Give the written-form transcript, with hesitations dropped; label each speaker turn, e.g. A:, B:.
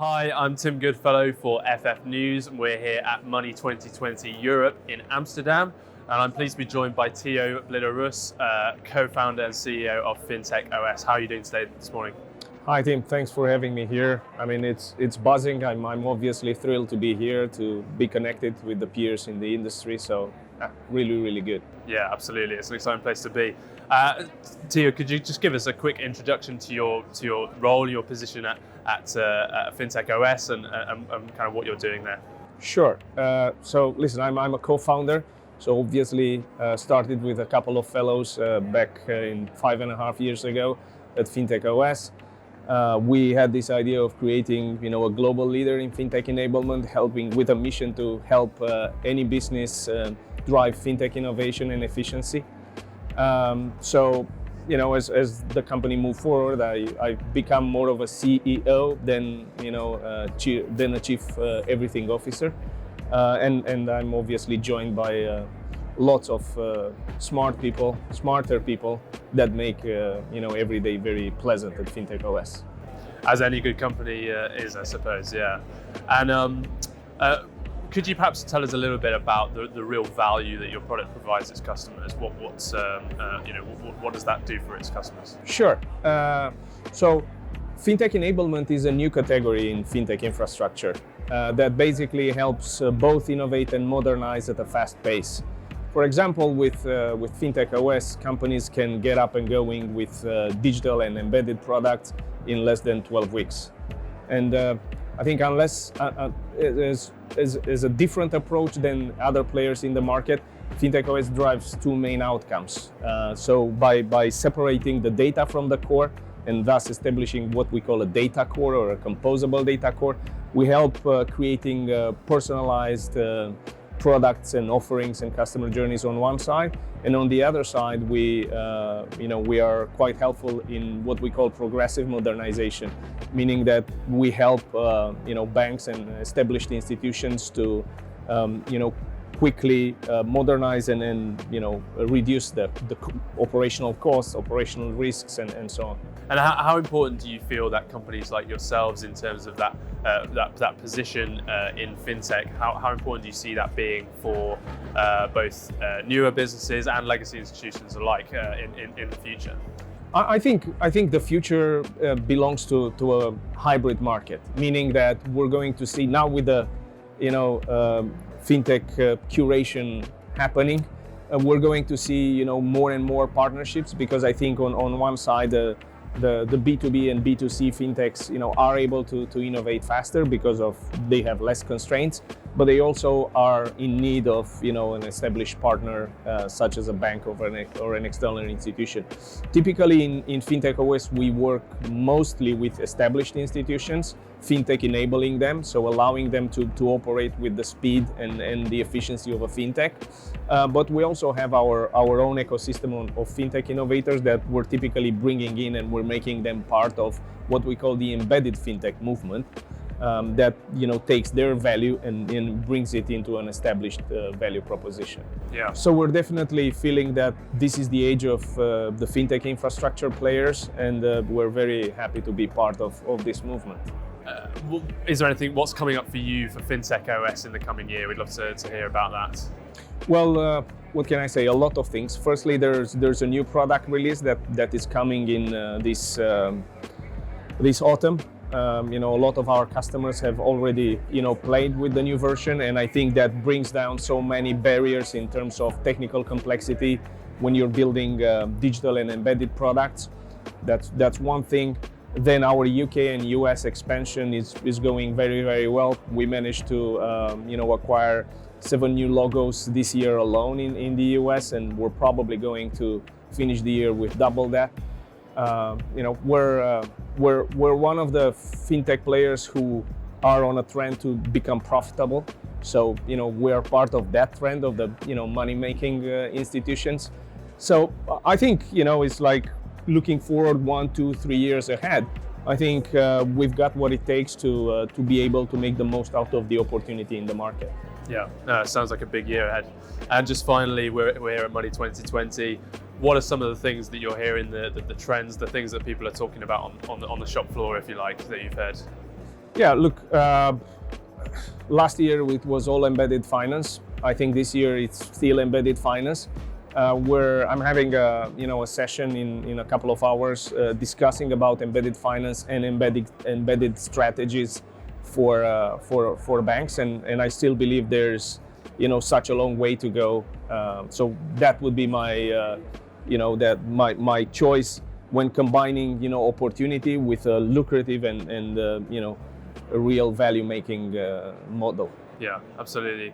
A: Hi, I'm Tim Goodfellow for FF News, and we're here at Money 2020 Europe in Amsterdam. And I'm pleased to be joined by Teo Blidăruș, co-founder and CEO of FintechOS. How are you doing today this morning?
B: Hi Tim, thanks for having me here. I mean, it's buzzing. I'm obviously thrilled to be here, to be connected with the peers in the industry. So really good.
A: Yeah, absolutely. It's an exciting place to be. Teo, could you just give us a quick introduction to your role, your position at FintechOS, and kind of what you're doing there?
B: Sure. So listen, I'm a co-founder. So obviously started with a couple of fellows back in 5.5 years ago at FintechOS. We had this idea of creating, a global leader in fintech enablement, helping with a mission to help any business drive fintech innovation and efficiency. So, as the company moved forward, I become more of a CEO than a chief everything officer, and I'm obviously joined by lots of smarter people that make every day very pleasant at FintechOS.
A: As any good company is, I suppose, yeah. And could you perhaps tell us a little bit about the real value that your product provides its customers? What does that do for its customers?
B: Sure. So fintech enablement is a new category in fintech infrastructure that basically helps both innovate and modernize at a fast pace. For example, with FintechOS, companies can get up and going with digital and embedded products in less than 12 weeks. And I think unless is a different approach than other players in the market, FintechOS drives two main outcomes. So by separating the data from the core and thus establishing what we call a data core or a composable data core, we help creating personalized products and offerings and customer journeys on one side, and on the other side, we are quite helpful in what we call progressive modernization, meaning that we help banks and established institutions to quickly modernize and reduce the operational costs, operational risks, and so on.
A: And how important do you feel that companies like yourselves, in terms of that position in fintech, how important do you see that being for both newer businesses and legacy institutions alike in the future?
B: I think the future belongs to a hybrid market, meaning that we're going to see now with the fintech curation happening, we're going to see more and more partnerships, because I think on one side the B2B and B2C fintechs are able to innovate faster because they have less constraints, but they also are in need of an established partner such as a bank or an external institution. Typically in FintechOS we work mostly with established institutions, fintech enabling them, so allowing them to operate with the speed and the efficiency of a fintech. But we also have our own ecosystem of fintech innovators that we're typically bringing in, and we're making them part of what we call the embedded fintech movement, that takes their value and brings it into an established value proposition.
A: Yeah.
B: So we're definitely feeling that this is the age of the fintech infrastructure players, and we're very happy to be part of this movement.
A: Is there anything, what's coming up for you for FintechOS in the coming year? We'd love to hear about that.
B: Well, what can I say? A lot of things. Firstly, there's a new product release that is coming in this autumn. A lot of our customers have already played with the new version, and I think that brings down so many barriers in terms of technical complexity when you're building digital and embedded products. That's one thing. Then our UK and US expansion is going very well. We managed to acquire 7 new logos this year alone in the US, and we're probably going to finish the year with double that. We're one of the fintech players who are on a trend to become profitable. So we are part of that trend of the money making institutions. So I think it's like looking forward 1, 2, 3 years ahead. I think we've got what it takes to be able to make the most out of the opportunity in the market.
A: Yeah, no, it sounds like a big year ahead. And just finally, we're here at Money 2020. What are some of the things that you're hearing, the trends, the things that people are talking about on the shop floor, if you like, that you've heard?
B: Yeah, look, last year it was all embedded finance. I think this year it's still embedded finance, where I'm having a session in a couple of hours discussing about embedded finance and embedded strategies for banks, and I still believe there's such a long way to go. So that would be my my choice when combining opportunity with a lucrative and a real value making model.
A: Yeah, absolutely.